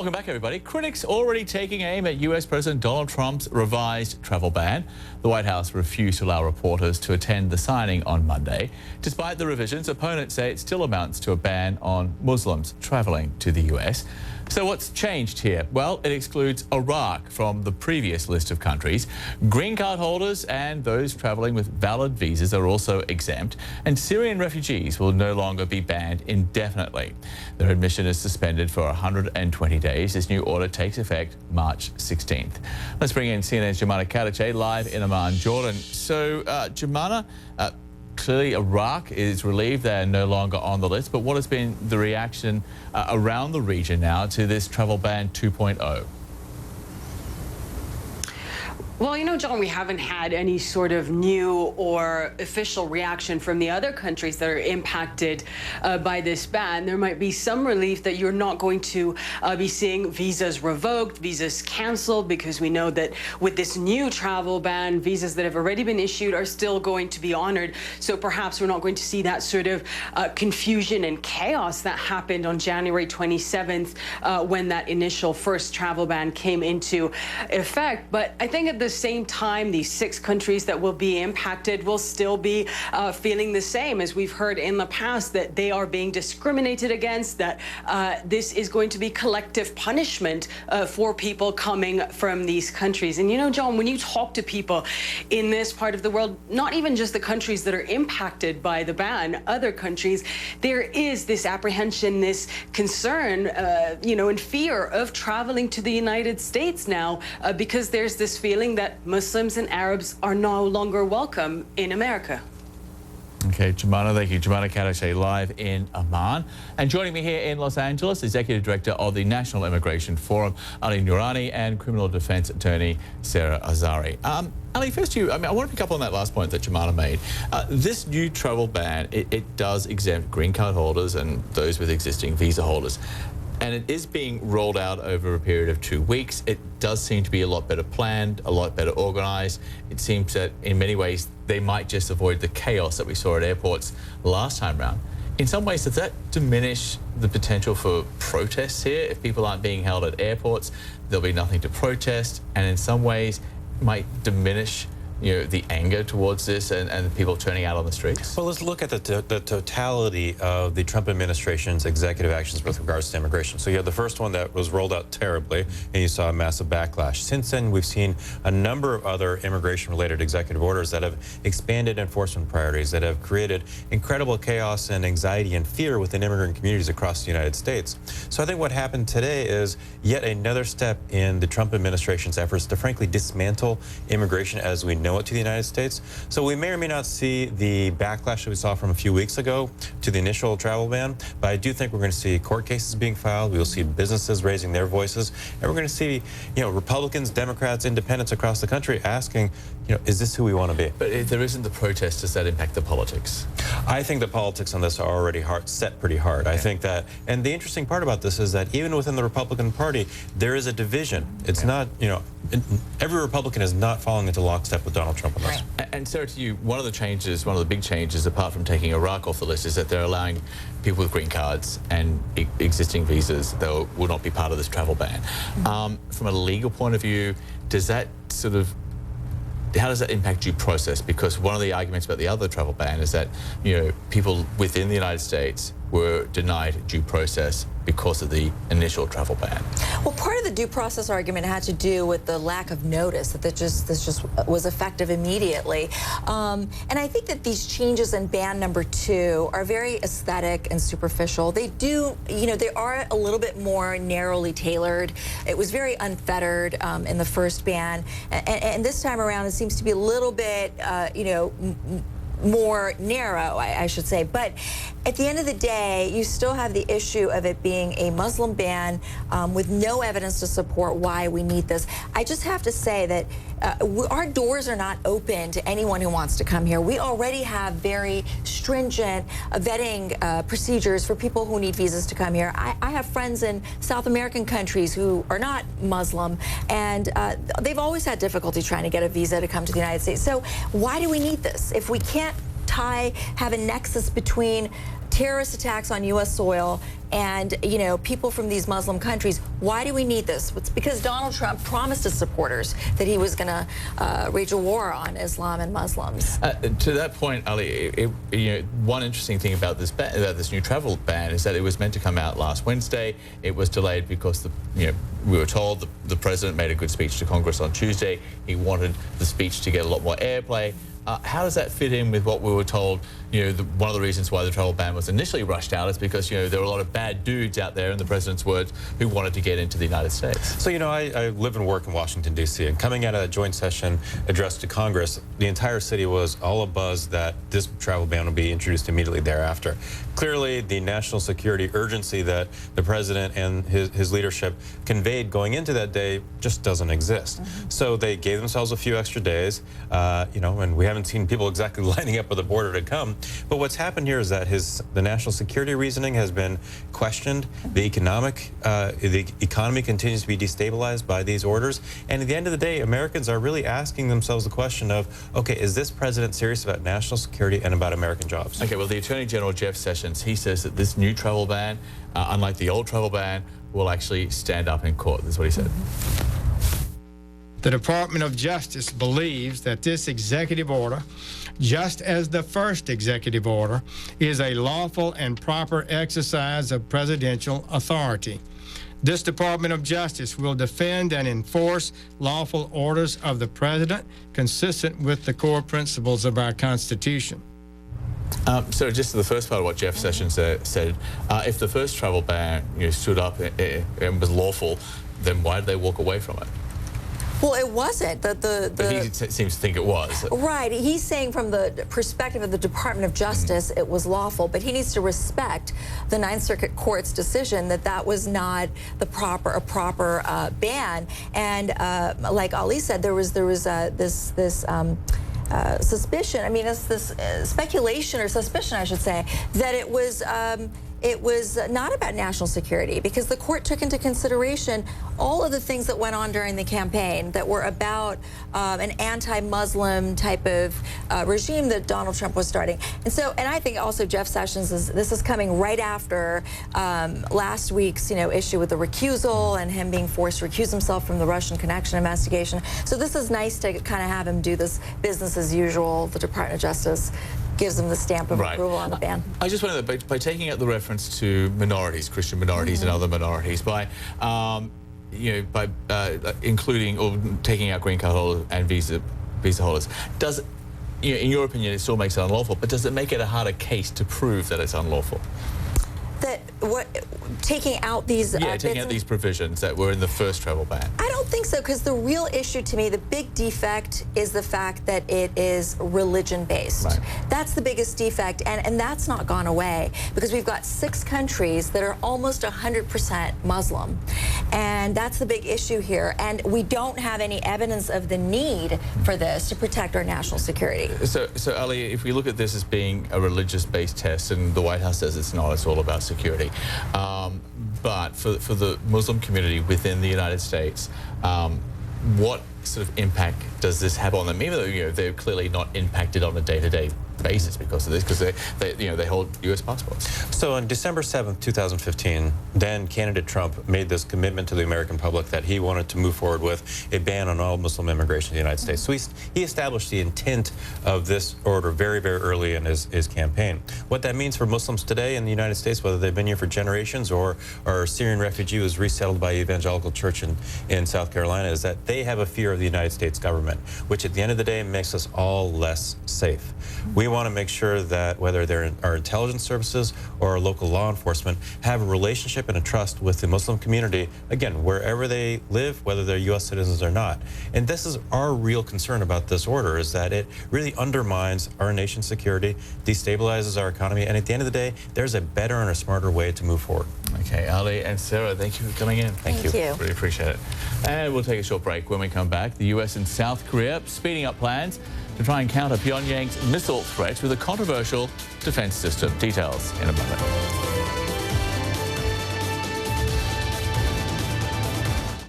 Welcome back, everybody. Critics already taking aim at US President Donald Trump's revised travel ban. The White House refused to allow reporters to attend the signing on Monday. Despite the revisions, opponents say it still amounts to a ban on Muslims traveling to the US. So what's changed here? Well, it excludes Iraq from the previous list of countries. Green card holders and those traveling with valid visas are also exempt, and Syrian refugees will no longer be banned indefinitely. Their admission is suspended for 120 days. This new order takes effect March 16th. Let's bring in CNN's Jumana Kadache live in Amman, Jordan. So, Jumana, clearly Iraq is relieved they're no longer on the list, but what has been the reaction around the region now to this travel ban 2.0? Well, you know, John, we haven't had any sort of new or official reaction from the other countries that are impacted by this ban. There might be some relief that you're not going to be seeing visas revoked, visas canceled, because we know that with this new travel ban, visas that have already been issued are still going to be honored. So perhaps we're not going to see that sort of confusion and chaos that happened on January 27th when that initial first travel ban came into effect. But I think at the same time, these 6 countries that will be impacted will still be feeling the same, as we've heard in the past, that they are being discriminated against, that this is going to be collective punishment for people coming from these countries. And you know, John, when you talk to people in this part of the world, not even just the countries that are impacted by the ban, other countries, there is this apprehension, this concern, you know, and fear of traveling to the United States now because there's this feeling that Muslims and Arabs are no longer welcome in America. Okay, Jumana, thank you. Jumana Kadache live in Amman. And joining me here in Los Angeles, Executive Director of the National Immigration Forum, Ali Noorani, and Criminal Defense Attorney Sarah Azari. Ali, first I want to pick up on that last point that Jumana made. This new travel ban, it does exempt green card holders and those with existing visa holders. And it is being rolled out over a period of 2 weeks. It does seem to be a lot better planned, a lot better organized. It seems that in many ways they might just avoid the chaos that we saw at airports last time round. In some ways, does that diminish the potential for protests here? If people aren't being held at airports, there'll be nothing to protest. And in some ways, might diminish the anger towards this and people turning out on the streets? Well, let's look at the totality of the Trump administration's executive actions with regards to immigration. So you had the first one that was rolled out terribly, and you saw a massive backlash. Since then, we've seen a number of other immigration-related executive orders that have expanded enforcement priorities, that have created incredible chaos and anxiety and fear within immigrant communities across the United States. So I think what happened today is yet another step in the Trump administration's efforts to frankly dismantle immigration as we know it to the United States. So we may or may not see the backlash that we saw from a few weeks ago to the initial travel ban, but I do think we're going to see court cases being filed. We will see businesses raising their voices, and we're going to see, Republicans, Democrats, independents across the country asking, is this who we want to be? But if there isn't the protest, does that impact the politics? I think the politics on this are already set pretty hard. Okay. I think that, and the interesting part about this is that even within the Republican Party, there is a division. It's not, every Republican is not falling into lockstep with Donald Trump on this. Right. And Sarah, to you, one of the big changes, apart from taking Iraq off the list, is that they're allowing people with green cards and existing visas that will not be part of this travel ban. From a legal point of view, does that how does that impact due process? Because one of the arguments about the other travel ban is that, people within the United States were denied due process because of the initial travel ban. Well, part of the due process argument had to do with the lack of notice, that this just was effective immediately. And I think that these changes in ban number 2 are very aesthetic and superficial. They do, they are a little bit more narrowly tailored. It was very unfettered in the first ban. And this time around, it seems to be a little bit, more narrow, I should say. But at the end of the day, you still have the issue of it being a Muslim ban with no evidence to support why we need this. I just have to say that our doors are not open to anyone who wants to come here. We already have very stringent vetting procedures for people who need visas to come here. I have friends in South American countries who are not Muslim, and they've always had difficulty trying to get a visa to come to the United States. So why do we need this? If we can't have a nexus between terrorist attacks on U.S. soil and, you know, people from these Muslim countries. Why do we need this? It's because Donald Trump promised his supporters that he was going to wage a war on Islam and Muslims. To that point, Ali, one interesting thing about this new travel ban is that it was meant to come out last Wednesday. It was delayed because we were told the president made a good speech to Congress on Tuesday. He wanted the speech to get a lot more airplay. How does that fit in with what we were told? One of the reasons why the travel ban was initially rushed out is because there were a lot of bad dudes out there, in the president's words, who wanted to get into the United States. So I live and work in Washington, D.C., and coming out of that joint session address to Congress, the entire city was all abuzz that this travel ban would be introduced immediately thereafter. Clearly, the national security urgency that the president and his leadership conveyed going into that day just doesn't exist. So they gave themselves a few extra days, and we haven't seen people exactly lining up at the border to come. But what's happened here is that the national security reasoning has been questioned. The economy continues to be destabilized by these orders. And at the end of the day, Americans are really asking themselves the question of, okay, is this president serious about national security and about American jobs? Okay, well, the Attorney General, Jeff Sessions, he says that this new travel ban, unlike the old travel ban, will actually stand up in court. This is what he said. The Department of Justice believes that this executive order, just as the first executive order, is a lawful and proper exercise of presidential authority. This Department of Justice will defend and enforce lawful orders of the president consistent with the core principles of our Constitution. So just to the first part of what Jeff Sessions said, if the first travel ban stood up and was lawful, then why did they walk away from it? Well, it wasn't. But he seems to think it was. Right. He's saying from the perspective of the Department of Justice, it was lawful, but he needs to respect the Ninth Circuit Court's decision that that was not a proper ban. And like Ali said, there was this suspicion. I mean, this speculation or suspicion, I should say, that it was not about national security, because the court took into consideration all of the things that went on during the campaign that were about an anti-Muslim type of regime that Donald Trump was starting. And I think also Jeff Sessions this is coming right after last week's issue with the recusal and him being forced to recuse himself from the Russian connection investigation. So this is nice to kind of have him do this business as usual. The Department of Justice gives them the stamp of approval on the ban. I just wanted to, by taking out the reference to minorities, Christian minorities and other minorities, by including or taking out green card holders and visa holders, does in your opinion it still makes it unlawful? But does it make it a harder case to prove that it's unlawful? Taking out these taking out these provisions that were in the first travel ban? I don't think so, because the real issue to me, the big defect, is the fact that it is religion-based. Right. That's the biggest defect, and that's not gone away, because we've got 6 countries that are almost 100% Muslim, and that's the big issue here. And we don't have any evidence of the need for this to protect our national security. So Ali, if we look at this as being a religious-based test, and the White House says it's not, it's all about security. But for the Muslim community within the United States, what sort of impact does this have on them? Even though they're clearly not impacted on a day-to-day basis because of this, because they hold U.S. passports. So on December 7th, 2015, then candidate Trump made this commitment to the American public that he wanted to move forward with a ban on all Muslim immigration to the United States. So he established the intent of this order very, very early in his campaign. What that means for Muslims today in the United States, whether they've been here for generations or are a Syrian refugee who was resettled by evangelical church in South Carolina, is that they have a fear of the United States government, which at the end of the day makes us all less safe. We want to make sure that whether they're our intelligence services or our local law enforcement have a relationship and a trust with the Muslim community, again, wherever they live, whether they're U.S. citizens or not. And this is our real concern about this order, is that it really undermines our nation's security, destabilizes our economy, and at the end of the day, there's a better and a smarter way to move forward. Okay, Ali and Sarah, thank you for coming in. Thank you. Really appreciate it. And we'll take a short break. When we come back, the U.S. and South Korea speeding up plans to try and counter Pyongyang's missile threats with a controversial defense system. Details in a moment.